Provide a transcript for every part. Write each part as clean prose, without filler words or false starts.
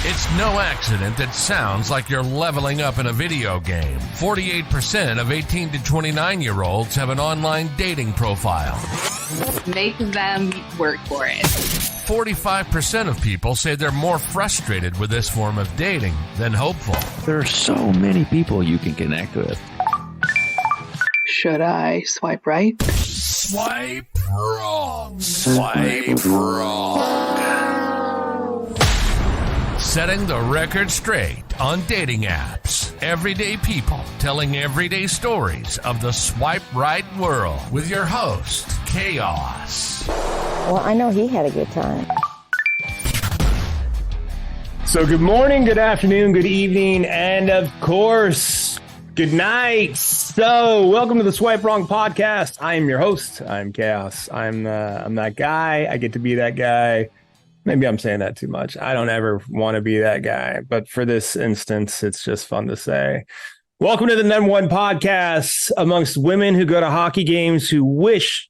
It's no accident that sounds like you're leveling up in a video game. 48% of 18 to 29-year-olds have an online dating profile. Make them work for it. 45% of people say they're more frustrated with this form of dating than hopeful. There are so many people you can connect with. Should I swipe right? Swipe wrong. Swipe wrong. Setting the record straight on dating apps. Everyday people telling everyday stories of the swipe right world with your host, Chaos. Well, I know he had a good time. So good morning, good afternoon, good evening, and of course, good night. So welcome to the Swipe Wrong podcast. I am your host. I'm Chaos. I'm that guy. I get to be that guy. Maybe I'm saying that too much. I don't ever want to be that guy, but for this instance, it's just fun to say. Welcome to the number one podcast amongst women who go to hockey games who wish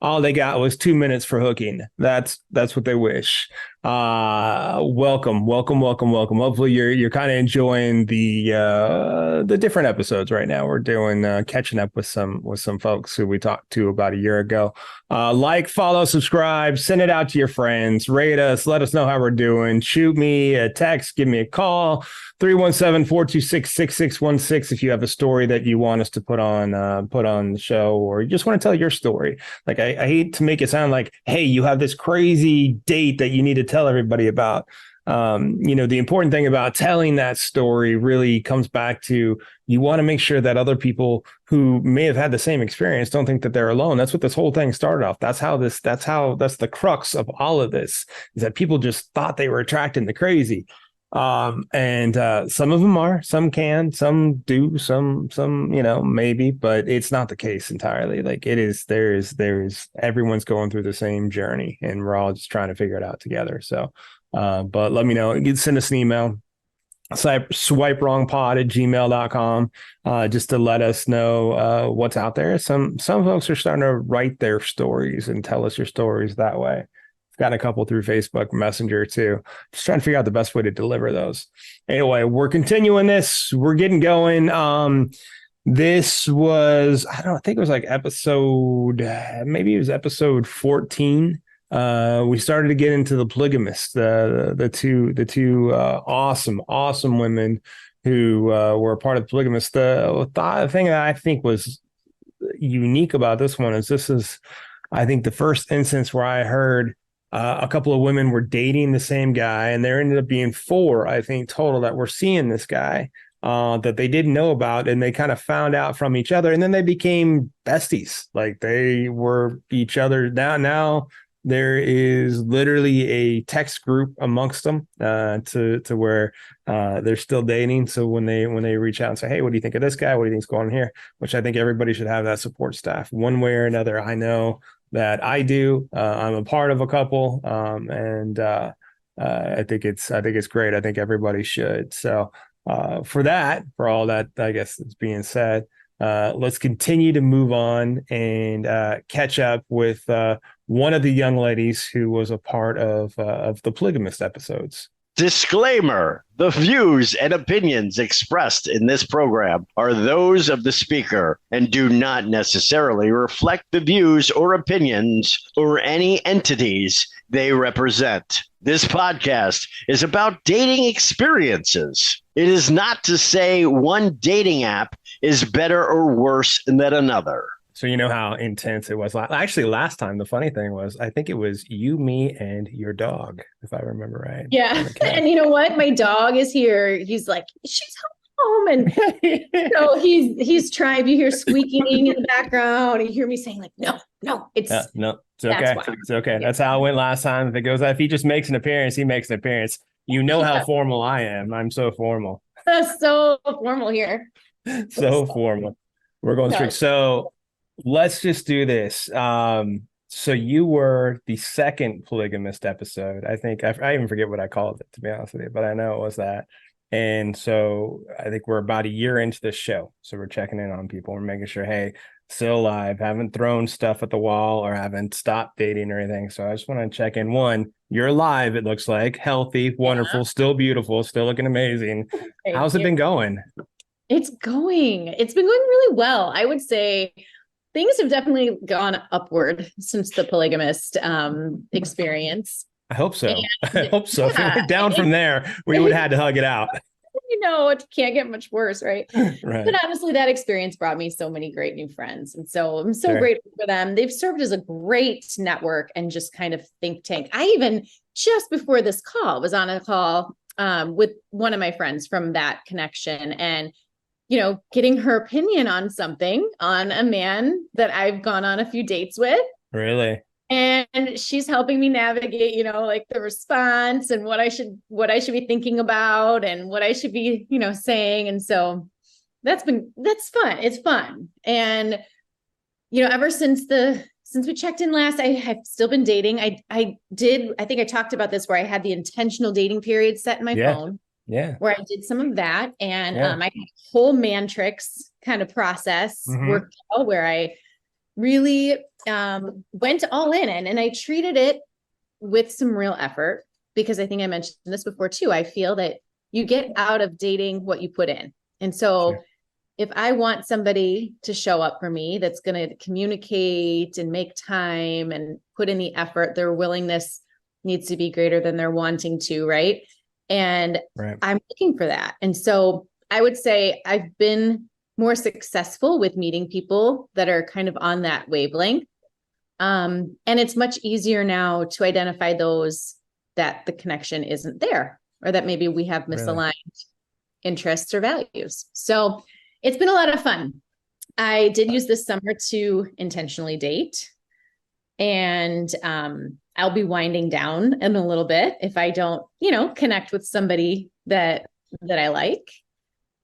all they got was 2 minutes for hooking. That's what they wish. Welcome. Hopefully you're kind of enjoying the different episodes right now. We're doing catching up with some folks who we talked to about a year ago. Like, follow, subscribe, send it out to your friends, rate us, let us know how we're doing. Shoot me a text, give me a call, 317-426-6616 if you have a story that you want us to put on the show, or you just want to tell your story. Like I hate to make it sound like, hey, you have this crazy date that you need to tell everybody about. The important thing about telling that story really comes back to, you want to make sure that other people who may have had the same experience don't think that they're alone. That's what this whole thing started off. That's the crux of all of this, is that people just thought they were attracting the crazy. Some of them are, some can, some do, some, maybe, but it's not the case entirely. Like it is, there's everyone's going through the same journey and we're all just trying to figure it out together. So, but let me know. You can send us an email, swipewrongpod@gmail.com, just to let us know what's out there. Some folks are starting to write their stories and tell us your stories that way. I've got a couple through Facebook Messenger too. Just trying to figure out the best way to deliver those. Anyway, we're continuing this. We're getting going. This was, I think it was like episode 14. We started to get into the Polygamist, the two awesome women who were a part of the Polygamist. The thing that I think was unique about this one is I think the first instance where I heard a couple of women were dating the same guy, and there ended up being 4, I think, total that were seeing this guy that they didn't know about, and they kind of found out from each other, and then they became besties. Like they were each other. Now there is literally a text group amongst them to where they're still dating. So when they reach out and say, hey, what do you think of this guy? What do you think's going on here? Which I think everybody should have that support staff one way or another. I know that I do. I'm a part of a couple, and I think it's great. I think everybody should. So for all that, I guess is being said, let's continue to move on and catch up with one of the young ladies who was a part of the Polygamist episodes. Disclaimer: the views and opinions expressed in this program are those of the speaker and do not necessarily reflect the views or opinions or any entities they represent. This podcast is about dating experiences. It is not to say one dating app is better or worse than another. So you know how intense it was. Actually, last time, the funny thing was, I think it was you, me, and your dog, if I remember right. Yeah. And you know what? My dog is here. He's like, she's home. And so he's trying. If you hear squeaking in the background, you hear me saying like, no, it's okay. It's okay. That's how it went last time. If he just makes an appearance, he makes an appearance. You know how formal I am. I'm so formal. So formal here. So formal. We're going strict. So let's just do this. So you were the second Polygamist episode. I think I even forget what I called it, to be honest with you, but I know it was that. And so I think we're about a year into this show. So we're checking in on people. We're making sure, hey, still alive, haven't thrown stuff at the wall or haven't stopped dating or anything. So I just want to check in. One, You're alive, it looks like. Healthy, wonderful, still beautiful, still looking amazing. How's it been going? It's been going really well. I would say things have definitely gone upward since the Polygamist experience. I hope so. And, I hope so. If it went down from there, we would have had to hug it out. It can't get much worse, right? Right. But honestly, that experience brought me so many great new friends. And so I'm so Sure. grateful for them. They've served as a great network and just kind of think tank. I even, just before this call, was on a call with one of my friends from that connection, and getting her opinion on something, on a man that I've gone on a few dates with. Really? And she's helping me navigate, like the response and what I should be thinking about and what I should be, saying. And so that's fun. It's fun. And, ever since we checked in last, I have still been dating. I think I talked about this, where I had the intentional dating period set in my phone. Yeah. Where I did some of that. And Yeah. I had a whole mantrix kind of process worked out, where I really went all in, and I treated it with some real effort, because I think I mentioned this before too. I feel that you get out of dating what you put in. And so if I want somebody to show up for me, that's going to communicate and make time and put in the effort, their willingness needs to be greater than their wanting to, right? And I'm looking for that. And so I would say I've been more successful with meeting people that are kind of on that wavelength. And it's much easier now to identify those that the connection isn't there, or that maybe we have misaligned interests or values. So it's been a lot of fun. I did use this summer to intentionally date, and I'll be winding down in a little bit if I don't, connect with somebody that I like.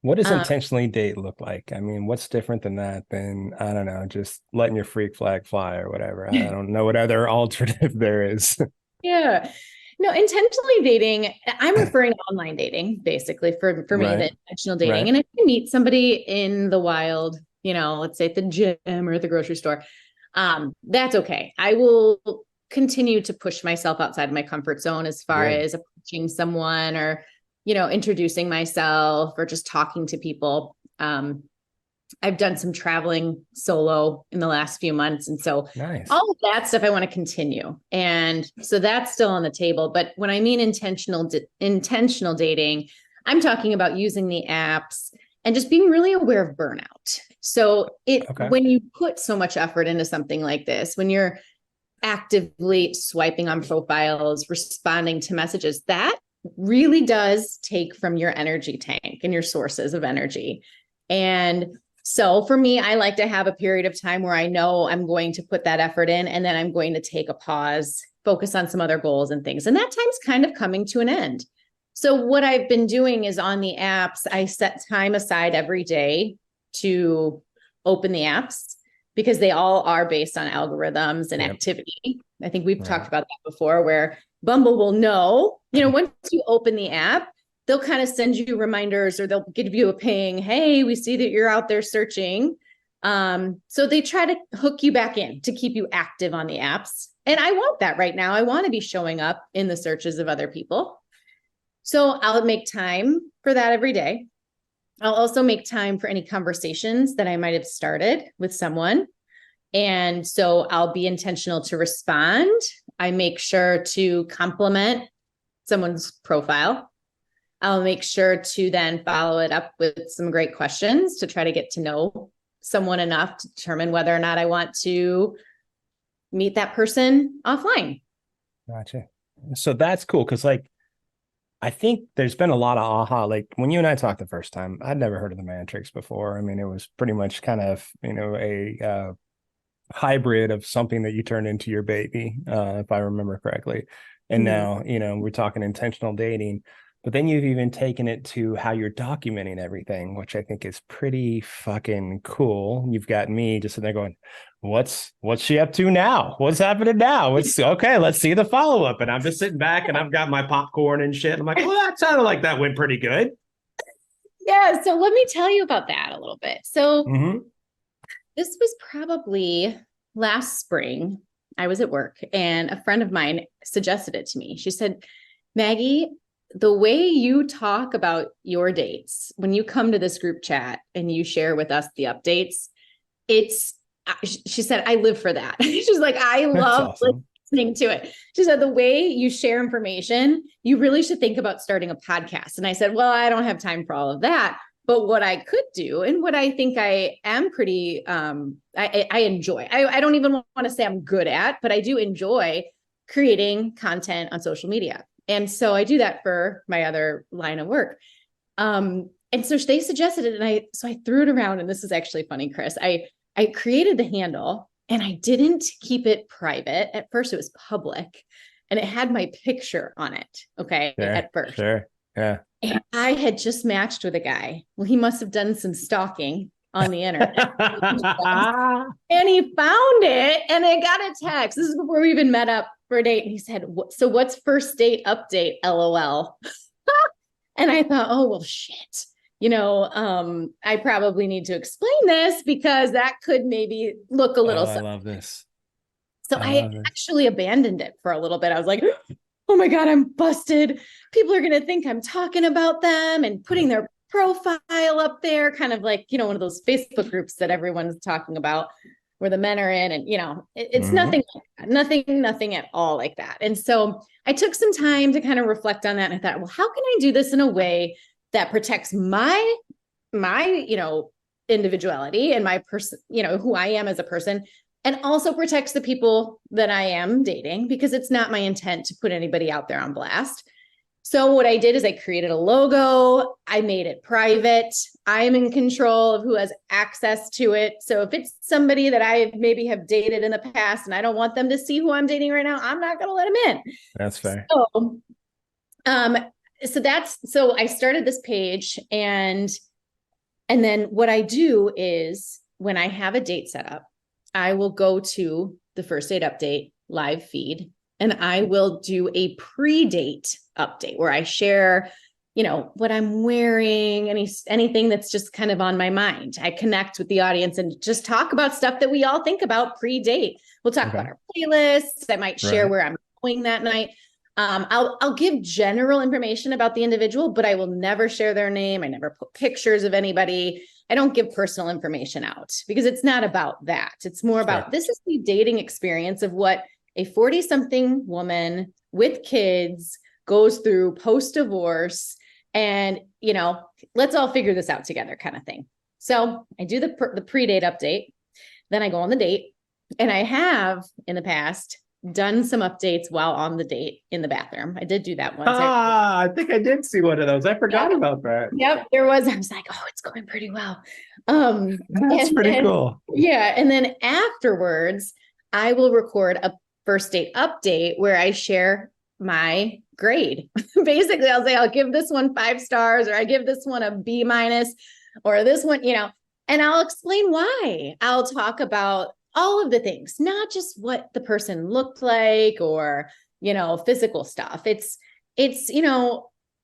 What does intentionally date look like? I mean, what's different than that than, I don't know, just letting your freak flag fly or whatever? I don't know what other alternative there is. Yeah. No, intentionally dating, I'm referring to online dating, basically, for me, the intentional dating. And if you meet somebody in the wild, let's say at the gym or at the grocery store, that's okay. I will continue to push myself outside of my comfort zone as far as approaching someone, or introducing myself, or just talking to people. I've done some traveling solo in the last few months. And so all of that stuff I want to continue. And so that's still on the table. But when I mean intentional dating, I'm talking about using the apps and just being really aware of burnout. So when you put so much effort into something like this, when you're actively swiping on profiles, responding to messages, that really does take from your energy tank and your sources of energy. And so for me, I like to have a period of time where I know I'm going to put that effort in, and then I'm going to take a pause, focus on some other goals and things. And that time's kind of coming to an end. So what I've been doing is, on the apps, I set time aside every day to open the apps, because they all are based on algorithms and activity. I think we've talked about that before, where Bumble will know, once you open the app, they'll kind of send you reminders, or they'll give you a ping. Hey, we see that you're out there searching. So they try to hook you back in to keep you active on the apps. And I want that right now. I want to be showing up in the searches of other people. So I'll make time for that every day. I'll also make time for any conversations that I might have started with someone. And so I'll be intentional to respond. I make sure to compliment someone's profile. I'll make sure to then follow it up with some great questions to try to get to know someone enough to determine whether or not I want to meet that person offline. Gotcha. So that's cool. Cause I think there's been a lot of aha, like when you and I talked the first time, I'd never heard of the Matrix before. I mean, it was pretty much kind of, a hybrid of something that you turned into your baby, if I remember correctly. And now, we're talking intentional dating, but then you've even taken it to how you're documenting everything, which I think is pretty fucking cool. You've got me just sitting there going, what's she up to now? What's happening now? Okay, let's see the follow-up. And I'm just sitting back and I've got my popcorn and shit. I'm like, well, that sounded like that went pretty good. Yeah. So let me tell you about that a little bit. So this was probably last spring. I was at work and a friend of mine suggested it to me. She said, Maggie, the way you talk about your dates, when you come to this group chat and you share with us the updates, she said, I live for that. She's like, I love listening to it. She said, the way you share information, you really should think about starting a podcast. And I said, well, I don't have time for all of that. But what I could do, and what I think I am pretty, I enjoy, I don't even want to say I'm good at, but I do enjoy creating content on social media. And so I do that for my other line of work. And so they suggested it, and I threw it around, and this is actually funny, Chris. I created the handle and I didn't keep it private. At first it was public and it had my picture on it. Okay. Sure, at first. Sure. Yeah. And I had just matched with a guy. Well, he must have done some stalking on the internet. And he found it, and I got a text. This is before we even met up for a date. And he said, so what's first date update? LOL. And I thought, oh, well, shit. I probably need to explain this because that could maybe look a little. I love this. So I actually abandoned it for a little bit. I was like, oh my God, I'm busted. People are going to think I'm talking about them and putting their profile up there, kind of like, one of those Facebook groups that everyone's talking about where the men are in. And, it's nothing like that. Nothing at all like that. And so I took some time to kind of reflect on that. And I thought, well, how can I do this in a way that protects my individuality and my person, who I am as a person, and also protects the people that I am dating, because it's not my intent to put anybody out there on blast. So what I did is I created a logo. I made it private. I'm in control of who has access to it. So if it's somebody that I maybe have dated in the past and I don't want them to see who I'm dating right now, I'm not going to let them in. That's fair. So I started this page, and then what I do is when I have a date set up, I will go to the first date update live feed, and I will do a pre-date update where I share, what I'm wearing, anything that's just kind of on my mind. I connect with the audience and just talk about stuff that we all think about pre-date. We'll talk about our playlists. I might share where I'm going that night. I'll give general information about the individual, but I will never share their name. I never put pictures of anybody. I don't give personal information out because it's not about that. It's more about this is the dating experience of what a 40-something woman with kids goes through post-divorce, and, let's all figure this out together kind of thing. So I do the pre-date update, then I go on the date, and I have in the past done some updates while on the date in the bathroom. I did do that once. I think I did see one of those. I forgot about that. Yep, there was. I was like, oh, it's going pretty well. That's pretty cool. Yeah. And then afterwards, I will record a first date update where I share my grade. Basically, I'll say, I'll give this one 5 stars, or I give this one a B-, or this one, and I'll explain why. I'll talk about all of the things, not just what the person looked like or, physical stuff. It's,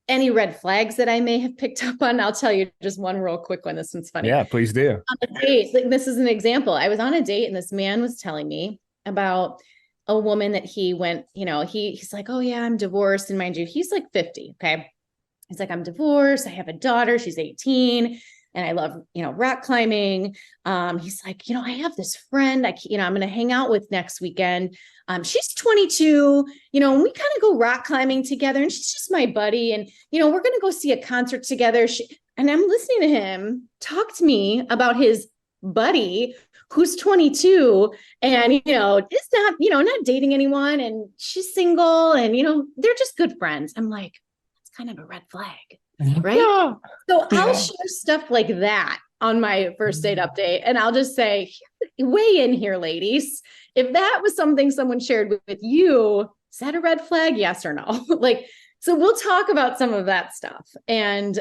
any red flags that I may have picked up on. I'll tell you just one real quick one. This one's funny. Yeah, please do. On a date, this is an example. I was on a date and this man was telling me about a woman that he went, he's like, oh yeah, I'm divorced. And mind you, he's like 50. Okay. He's like, I'm divorced. I have a daughter. She's 18. And I love, rock climbing. He's like, I have this friend I'm going to hang out with next weekend. She's 22, and we kind of go rock climbing together, and she's just my buddy. And, we're going to go see a concert together. And I'm listening to him talk to me about his buddy who's 22 and, is not, not dating anyone, and she's single, and, they're just good friends. I'm like, that's kind of a red flag. Right. Yeah. So I'll share stuff like that on my first date update. And I'll just say, weigh in here, ladies. If that was something someone shared with you, is that a red flag? Yes or no? So we'll talk about some of that stuff. And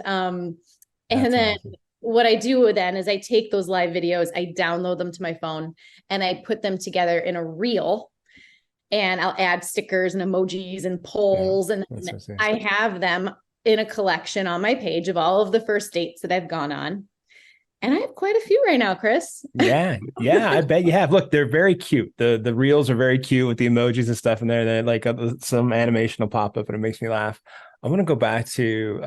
then what I do then is I take those live videos, I download them to my phone, and I put them together in a reel. And I'll add stickers and emojis and polls. And I have them in a collection on my page of all of the first dates that I've gone on. And I have quite a few right now, Chris. Yeah, I bet you have. Look, they're very cute. The reels are very cute with the emojis and stuff in there. They're like some animation will pop up and it makes me laugh. I want to go back to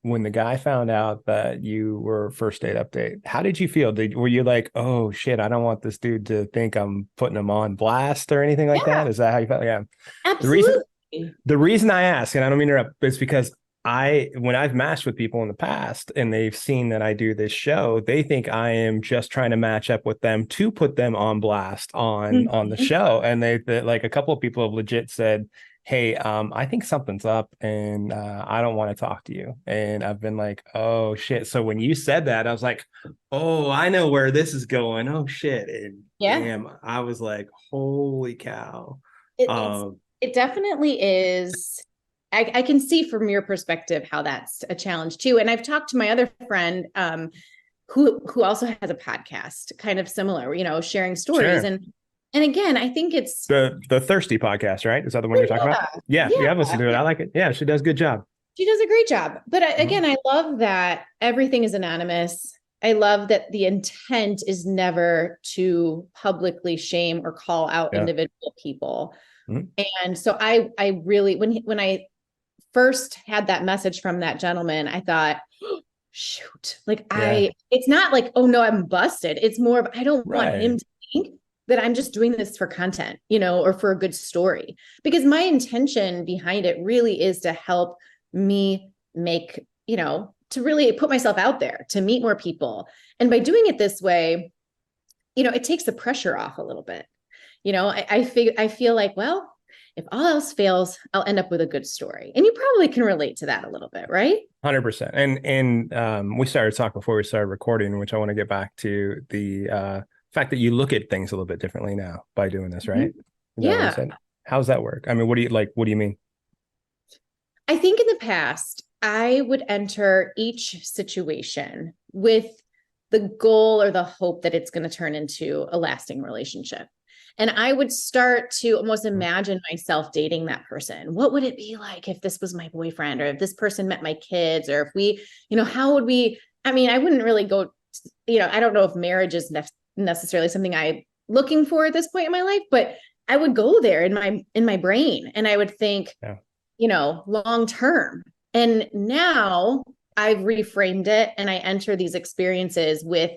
when the guy found out that you were first date update. How did you feel? Were you like, oh shit, I don't want this dude to think I'm putting him on blast or anything like that? Is that how you felt? Yeah, absolutely. The reason I ask, and I don't mean to interrupt, is because when I've matched with people in the past and they've seen that I do this show, they think I am just trying to match up with them to put them on blast on the show. And they like a couple of people have legit said, hey, I think something's up and I don't want to talk to you. And I've been like, oh shit. So when you said that, I was like, oh, I know where this is going. Oh shit. And damn, I was like, holy cow. It definitely is. I can see from your perspective how that's a challenge too. And I've talked to my other friend who also has a podcast, kind of similar, sharing stories. Sure. And again, I think it's the Thirsty podcast, right? Is that the one you're talking about? Yeah, I've listened to it. I like it. Yeah, she does a good job. She does a great job. But again, I love that everything is anonymous. I love that the intent is never to publicly shame or call out individual people. Mm-hmm. And so I really, when I first had that message from that gentleman, I thought, shoot, it's not like, oh no, I'm busted. It's more of, I don't want him to think that I'm just doing this for content, or for a good story, because my intention behind it really is to help me make, to really put myself out there, to meet more people. And by doing it this way, it takes the pressure off a little bit. I feel like, well, if all else fails, I'll end up with a good story. And you probably can relate to that a little bit, right? 100%. And we started talking before we started recording, which I want to get back to the fact that you look at things a little bit differently now by doing this, right? Yeah. How's that work? I mean, what do you mean? I think in the past, I would enter each situation with the goal or the hope that it's going to turn into a lasting relationship. And I would start to almost imagine myself dating that person. What would it be like if this was my boyfriend, or if this person met my kids, or if we, how would we, I wouldn't really go, I don't know if marriage is necessarily something I'm looking for at this point in my life, but I would go there in my brain and I would think, long term. And now I've reframed it and I enter these experiences with,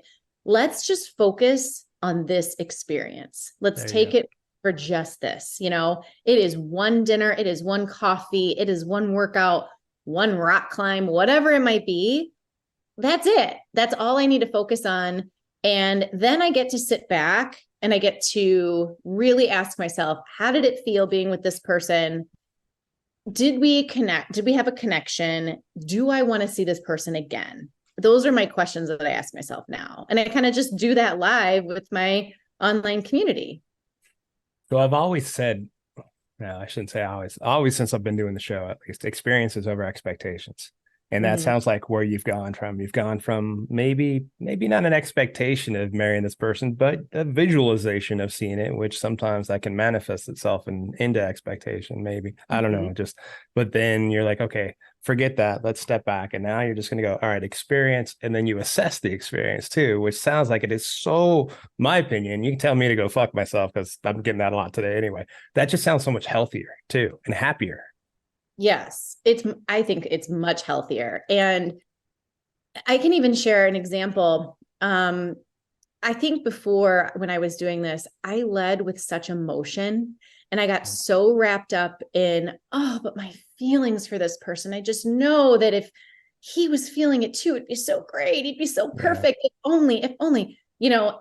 let's just focus on this experience. Let's take it for just this. It is one dinner, it is one coffee, it is one workout, one rock climb, whatever it might be. That's it. That's all I need to focus on. And then I get to sit back and I get to really ask myself, how did it feel being with this person? Did we connect? Did we have a connection? Do I want to see this person again? Those are my questions that I ask myself now. And I kind of just do that live with my online community. So I've always said, no, I shouldn't say always since I've been doing the show, at least, experiences over expectations. And that sounds like where you've gone from. You've gone from maybe not an expectation of marrying this person, but a visualization of seeing it, which sometimes that can manifest itself into expectation, maybe. I don't know, but then you're like, okay, forget that. Let's step back. And now you're just going to go, all right, experience. And then you assess the experience too, which sounds like it is so, my opinion, you can tell me to go fuck myself because I'm getting that a lot today anyway. That just sounds so much healthier too and happier. Yes, I think it's much healthier. And I can even share an example. I think before, when I was doing this, I led with such emotion and I got so wrapped up in, but my feelings for this person. I just know that if he was feeling it too, it'd be so great. He'd be so perfect. If only,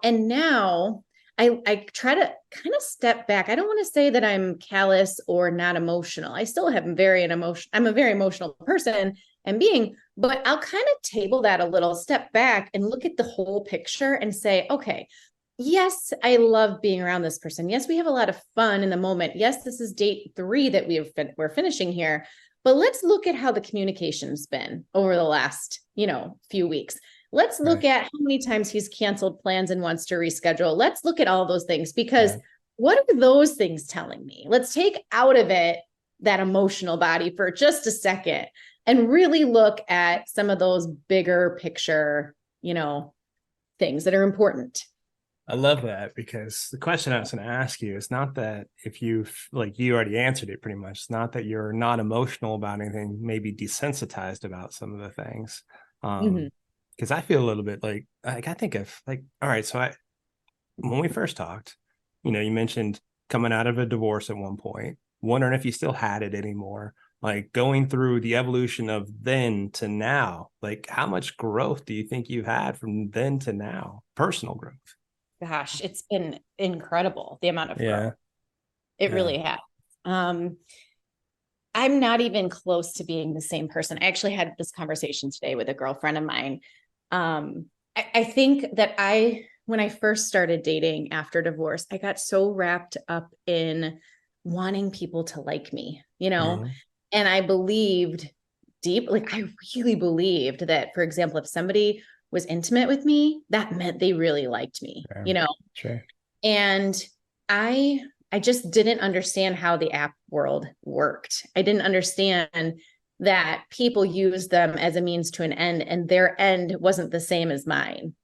and now I try to kind of step back. I don't want to say that I'm callous or not emotional. I still have I'm a very emotional person and being, but I'll kind of table that a little, step back and look at the whole picture and say, okay, yes, I love being around this person. Yes, we have a lot of fun in the moment. Yes, this is date 3 that we're finishing here, but let's look at how the communication's been over the last, few weeks. Let's look at how many times he's canceled plans and wants to reschedule. Let's look at all those things, because what are those things telling me? Let's take out of it that emotional body for just a second and really look at some of those bigger picture, things that are important. I love that, because the question I was going to ask you is not that if you've, like, you already answered it pretty much. It's not that you're not emotional about anything, maybe desensitized about some of the things. Because I feel a little bit like I think of, like, all right, so when we first talked, you mentioned coming out of a divorce at one point, wondering if you still had it anymore, like going through the evolution of then to now. Like, how much growth do you think you've had from then to now? Personal growth. Gosh, it's been incredible, the amount of growth. It really has. I'm not even close to being the same person. I actually had this conversation today with a girlfriend of mine. I think that when I first started dating after divorce, I got so wrapped up in wanting people to like me, and I believed I really believed that, for example, if somebody was intimate with me, that meant they really liked me, Sure. And I just didn't understand how the app world worked. I didn't understand that people use them as a means to an end, and their end wasn't the same as mine,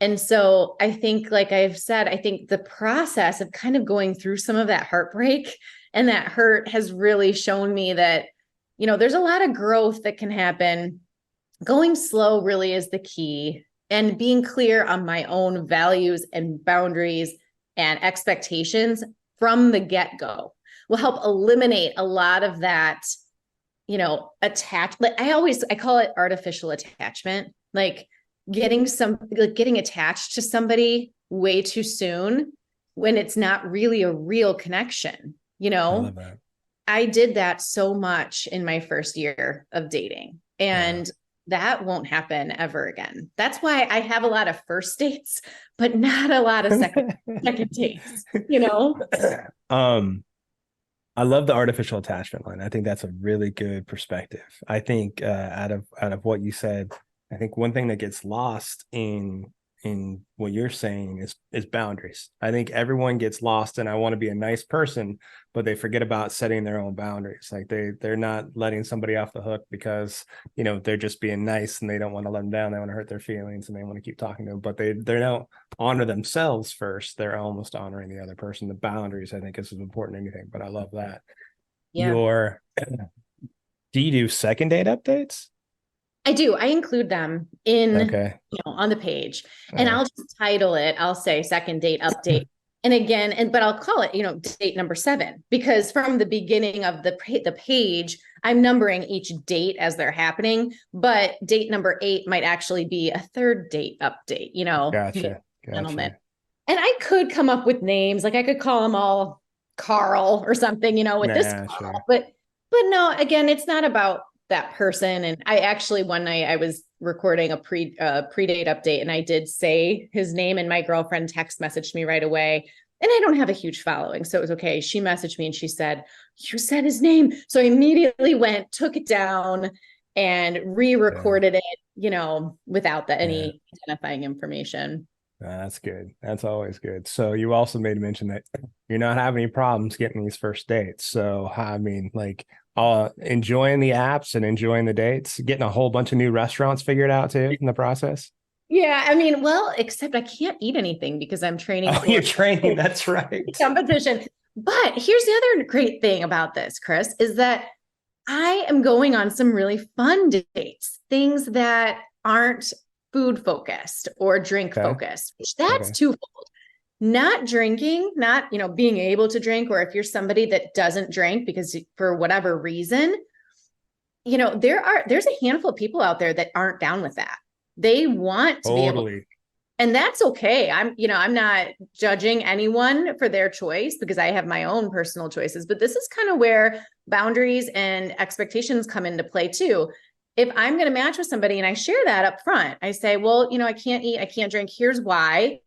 And so I think, like I've said, I think the process of kind of going through some of that heartbreak and that hurt has really shown me that, there's a lot of growth that can happen. Going slow really is the key, and being clear on my own values and boundaries and expectations from the get-go will help eliminate a lot of that, I call it artificial attachment, like getting attached to somebody way too soon when it's not really a real connection. I love that. I did that so much in my first year of dating, and that won't happen ever again. That's why I have a lot of first dates, but not a lot of second dates, I love the artificial attachment line. I think that's a really good perspective. I think out of what you said, I think one thing that gets lost in what you're saying is boundaries. I think everyone gets lost in, I want to be a nice person, but they forget about setting their own boundaries. Like they're not letting somebody off the hook because, they're just being nice and they don't want to let them down. They want to hurt their feelings and they want to keep talking to them, but they don't honor themselves first. They're almost honoring the other person. The boundaries, I think, is as important as anything, but I love that. Yeah. Do you do second date updates? I do. I include them on the page, and I'll just title it. I'll say second date update. But I'll call it, date number 7, because from the beginning of the page, I'm numbering each date as they're happening, but date number 8 might actually be a third date update, Gotcha. Gentlemen. And I could come up with names, like I could call them all Carl or something, with this Carl, sure. but no, again, it's not about that person. And I actually, one night I was recording a pre-date update, and I did say his name, and my girlfriend text messaged me right away. And I don't have a huge following, so it was okay. She messaged me and she said, "You said his name." So I immediately took it down and re-recorded it, without any identifying information. That's good. That's always good. So you also made a mention that you're not having any problems getting these first dates. So I mean, like, enjoying the apps and enjoying the dates, getting a whole bunch of new restaurants figured out too in the process. Yeah, I mean, well, except I can't eat anything because I'm training. Oh, you're training. That's right. Competition. But here's the other great thing about this, Chris, is that I am going on some really fun dates, things that aren't food focused or drink focused, which that's twofold. Not drinking, not, being able to drink, or if you're somebody that doesn't drink because for whatever reason, there's a handful of people out there that aren't down with that. They want to be able to, and that's okay. I'm not judging anyone for their choice because I have my own personal choices, but this is kind of where boundaries and expectations come into play too. If I'm going to match with somebody and I share that up front, I say, well, I can't eat, I can't drink. Here's why.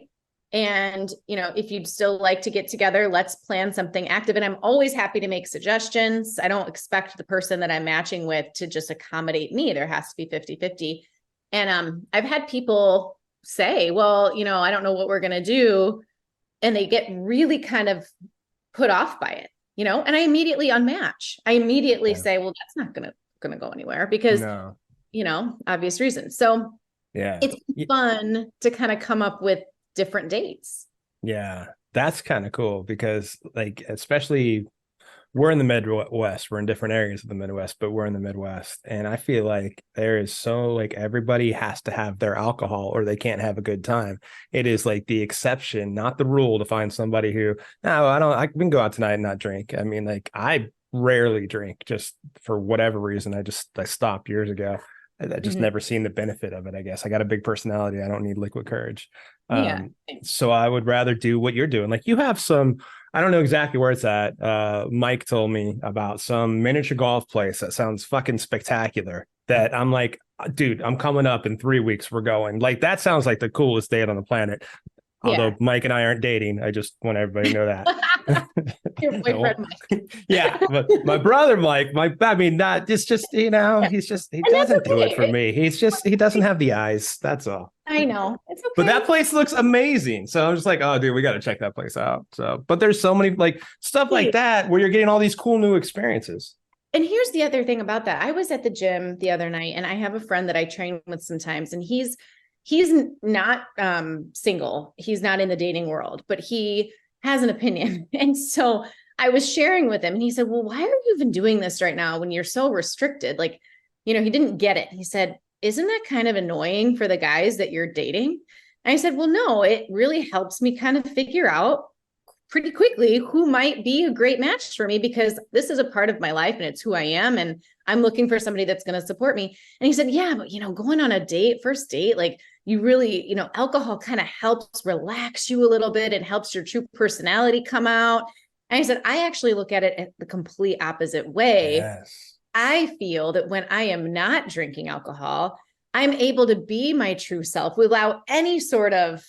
And, if you'd still like to get together, let's plan something active. And I'm always happy to make suggestions. I don't expect the person that I'm matching with to just accommodate me. There has to be 50-50. And I've had people say, well, I don't know what we're going to do. And they get really kind of put off by it, and I immediately unmatch. I immediately say, well, that's not going to go anywhere because, obvious reasons. So Yeah. It's fun to kind of come up with different dates. Yeah. That's kind of cool because like, especially we're in the Midwest. We're in different areas of the Midwest, but we're in the Midwest. And I feel like there is so like everybody has to have their alcohol or they can't have a good time. It is like the exception, not the rule, to find somebody who, no, I can go out tonight and not drink. I mean, like I rarely drink just for whatever reason. I stopped years ago. I just never seen the benefit of it, I guess. I got a big personality. I don't need liquid courage. Yeah. So I would rather do what you're doing. Like you have some, I don't know exactly where it's at. Mike told me about some miniature golf place that sounds fucking spectacular that I'm like, dude, I'm coming up in 3 weeks. We're going. Like, that sounds like the coolest date on the planet. Although Mike and I aren't dating. I just want everybody to know that. Your boyfriend, Mike. Yeah, but my brother, Mike, I mean, not just, he doesn't do it for me. He doesn't have the eyes. That's all. I know. It's okay. But that place looks amazing. So I'm just like, oh, dude, we got to check that place out. So, but there's so many like stuff like that where you're getting all these cool new experiences. And here's the other thing about that. I was at the gym the other night and I have a friend that I train with sometimes, and he's not single. He's not in the dating world, but he has an opinion. And so I was sharing with him and he said, well, why are you even doing this right now when you're so restricted? Like, he didn't get it. He said, isn't that kind of annoying for the guys that you're dating? And I said, well, no, it really helps me kind of figure out pretty quickly who might be a great match for me, because this is a part of my life and it's who I am. And I'm looking for somebody that's going to support me. And he said, yeah, but going on a first date, like you really, alcohol kind of helps relax you a little bit and helps your true personality come out. And I said, I actually look at it at the complete opposite way. Yes. I feel that when I am not drinking alcohol, I'm able to be my true self without any sort of,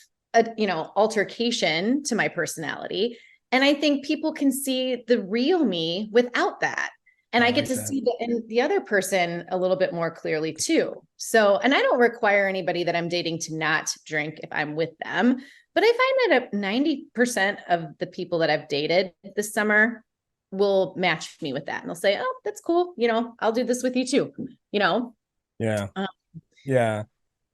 altercation to my personality. And I think people can see the real me without that. And I get to see the other person a little bit more clearly too. So, and I don't require anybody that I'm dating to not drink if I'm with them, but I find that 90% of the people that I've dated this summer will match me with that. And they'll say, oh, that's cool. I'll do this with you too, Yeah. Yeah.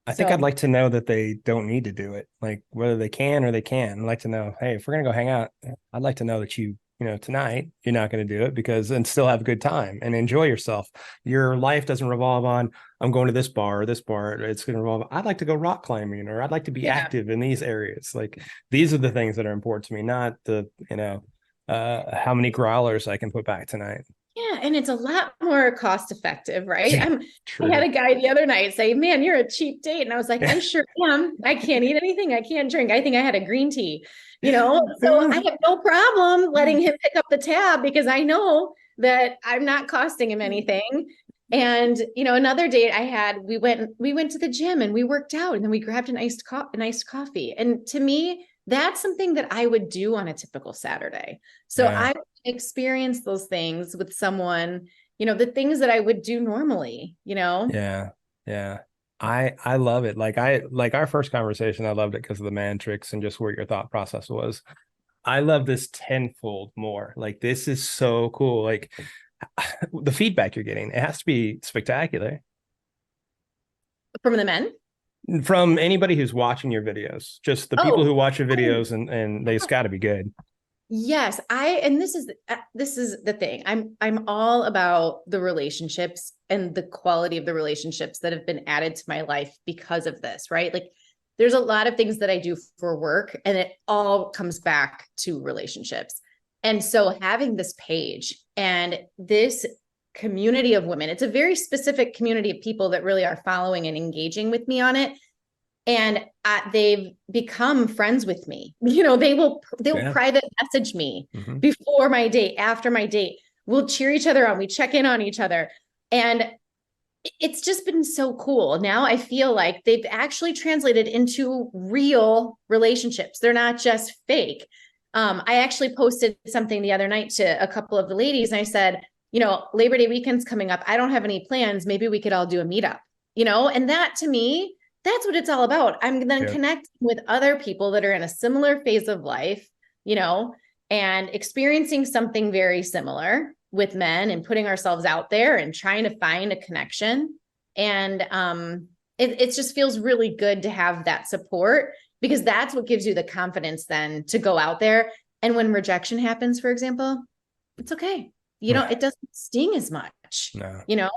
I think I'd like to know that they don't need to do it. Like whether they can or they can. I'd like to know, hey, if we're going to go hang out, I'd like to know that tonight you're not going to do it and still have a good time and enjoy yourself. Your life doesn't revolve on, I'm going to this bar or this bar. It's going to revolve, I'd like to go rock climbing, or I'd like to be active in these areas. Like these are the things that are important to me, not the, how many growlers I can put back tonight. Yeah. And it's a lot more cost effective, right? I had a guy the other night say, man, you're a cheap date. And I was like, I sure am. I can't eat anything. I can't drink. I think I had a green tea, so I have no problem letting him pick up the tab because I know that I'm not costing him anything. And, another date I had, we went to the gym and we worked out and then we grabbed an iced coffee. And to me, that's something that I would do on a typical Saturday. So I experience those things with someone, the things that I would do normally, Yeah. Yeah. I love it. Like our first conversation, I loved it because of the man tricks and just where your thought process was. I love this tenfold more. Like, this is so cool. Like the feedback you're getting, it has to be spectacular. From the men? From anybody who's watching your videos, just the people who watch your videos and they've got to be good. Yes. And this is the thing. I'm all about the relationships and the quality of the relationships that have been added to my life because of this, right? Like there's a lot of things that I do for work and it all comes back to relationships. And so having this page and this community of women, it's a very specific community of people that really are following and engaging with me on it. And they've become friends with me. They'll private message me before my date, after my date. We'll cheer each other on. We check in on each other. And it's just been so cool. Now I feel like they've actually translated into real relationships. They're not just fake. I actually posted something the other night to a couple of the ladies. And I said, Labor Day weekend's coming up. I don't have any plans. Maybe we could all do a meetup, and that to me, that's what it's all about. I'm then connecting with other people that are in a similar phase of life, and experiencing something very similar with men and putting ourselves out there and trying to find a connection. And it just feels really good to have that support, because that's what gives you the confidence then to go out there. And when rejection happens, for example, it's okay. It doesn't sting as much, No.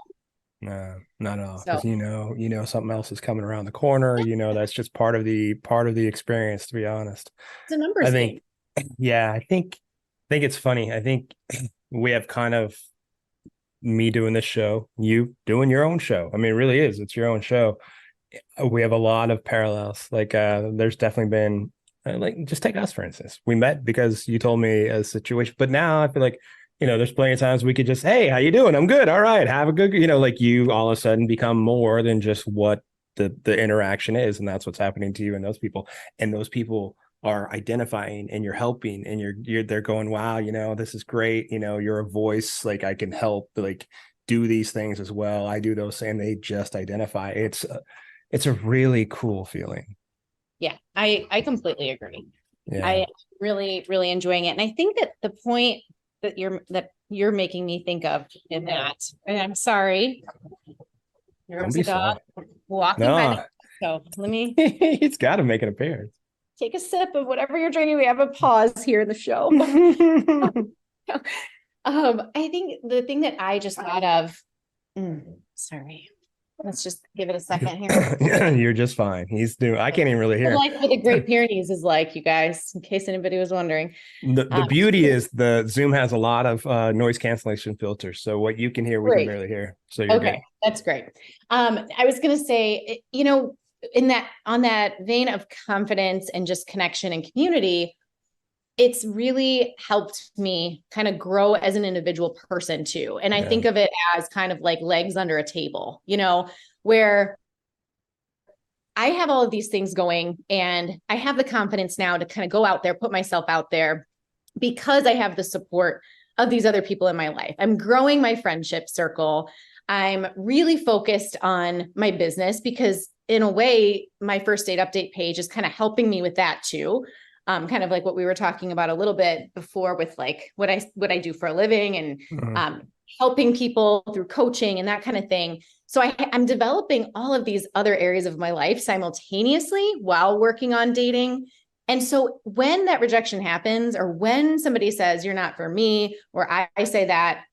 No, not at all. So, Because something else is coming around the corner. That's just part of the experience, to be honest. it's a numbers game. I think it's funny. I think we have kind of me doing this show, you doing your own show. I mean, it really is. It's your own show. We have a lot of parallels. Like, there's definitely been, just take us, for instance. We met because you told me a situation, but now I feel like, there's plenty of times we could just, hey, how you doing? I'm good. All right. Have a good, like you all of a sudden become more than just what the interaction is. And that's what's happening to you and those people. And those people are identifying, and you're helping, and they're going, wow, this is great. You're a voice. Like, I can help, like, do these things as well. I do those, and they just identify. It's a really cool feeling. Yeah, I completely agree. Yeah. I really, really enjoying it. And I think that the point that you're making me think of in that, and I'm sorry, there's a dog walking by me, so let me he's got to make an appearance. Take a sip of whatever you're drinking. We have a pause here in the show. I think the thing that I just thought of, sorry, let's just give it a second here. You're just fine. He's doing, I can't even really hear. Like what the Great Pyrenees is like, you guys, in case anybody was wondering. The beauty is the Zoom has a lot of noise cancellation filters. So what you can hear, we can barely hear. So you're okay, good. That's great. I was going to say, on that vein of confidence and just connection and community, it's really helped me kind of grow as an individual person too. And I think of it as kind of like legs under a table, where I have all of these things going, and I have the confidence now to kind of go out there, put myself out there, because I have the support of these other people in my life. I'm growing my friendship circle. I'm really focused on my business, because in a way, my first date update page is kind of helping me with that too. Kind of like what we were talking about a little bit before with like what I do for a living, and helping people through coaching and that kind of thing. So I'm developing all of these other areas of my life simultaneously while working on dating. And so when that rejection happens, or when somebody says you're not for me, or I say that,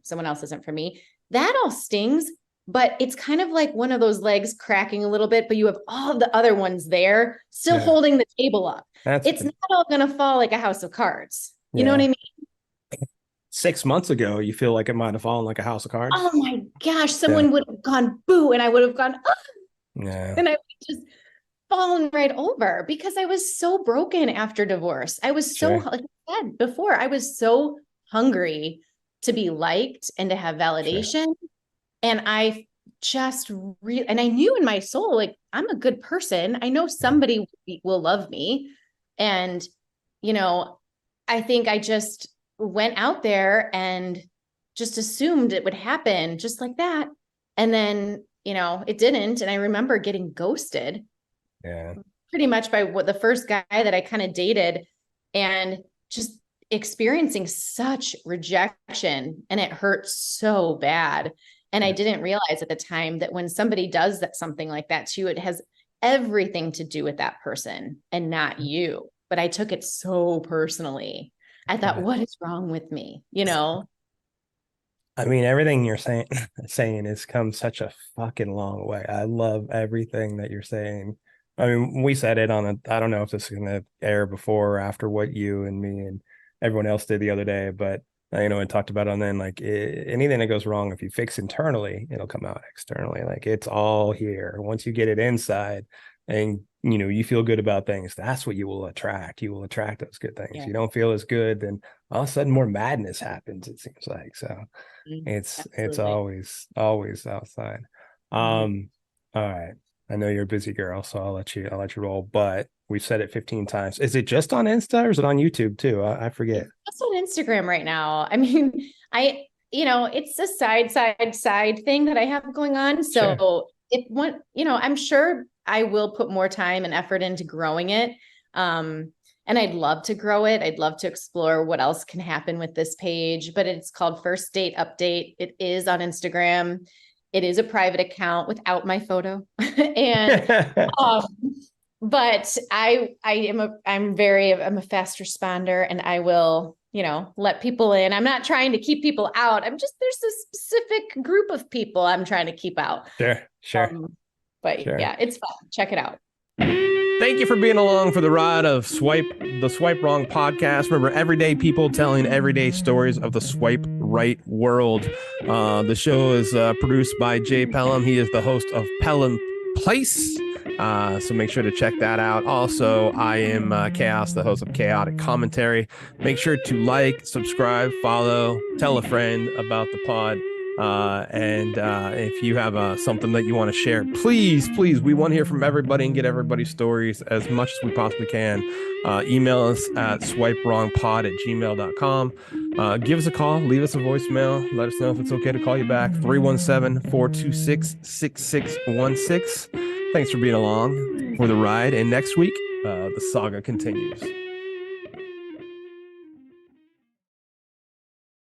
someone else isn't for me, that all stings. But it's kind of like one of those legs cracking a little bit, but you have all of the other ones there still holding the table up. It's not all going to fall like a house of cards. You know what I mean? 6 months ago, you feel like it might have fallen like a house of cards. Oh my gosh. Someone would have gone boo, and I would have gone, and I would just fallen right over, because I was so broken after divorce. I was so, like I said before, I was so hungry to be liked and to have validation. And I just and I knew in my soul, like, I'm a good person. I know somebody will love me. And, I think I just went out there and just assumed it would happen just like that. And then, it didn't. And I remember getting ghosted pretty much by the first guy that I kind of dated, and just experiencing such rejection, and it hurt so bad. And I didn't realize at the time that when somebody does something like that to you, it has everything to do with that person and not you. But I took it so personally. I thought, what is wrong with me? I mean, everything you're saying has come such a fucking long way. I love everything that you're saying. I mean, we said it I don't know if this is going to air before or after what you and me and everyone else did the other day, but and talked about it on then, like, anything that goes wrong, if you fix internally, it'll come out externally. Like, it's all here. Once you get it inside and, you feel good about things, that's what you will attract. You will attract those good things. You don't feel as good, then all of a sudden more madness happens, it seems like. So it's always outside. All right. I know you're a busy girl, so I'll let you roll, but we've said it 15 times. Is it just on Insta, or is it on YouTube too? I forget. It's on Instagram right now. I mean, it's a side thing that I have going on. So I'm sure I will put more time and effort into growing it. And I'd love to grow it. I'd love to explore what else can happen with this page, but it's called First Date Update. It is on Instagram. It is a private account without my photo. And but I'm a fast responder, and I will, let people in. I'm not trying to keep people out. There's a specific group of people I'm trying to keep out. Sure. But yeah, it's fun. Check it out. Thank you for being along for the ride of the Swipe Wrong podcast. Remember, everyday people telling everyday stories of the swipe right world. The show is produced by Jay Pelham. He is the host of Pelham Place. So make sure to check that out. Also, I am Chaos, the host of Chaotic Commentary. Make sure to like, subscribe, follow, tell a friend about the pod. And if you have something that you want to share, please, we want to hear from everybody and get everybody's stories as much as we possibly can. Email us at swipewrongpod@gmail.com. Give us a call, leave us a voicemail. Let us know if it's okay to call you back. 317-426-6616. Thanks for being along for the ride. And next week, the saga continues.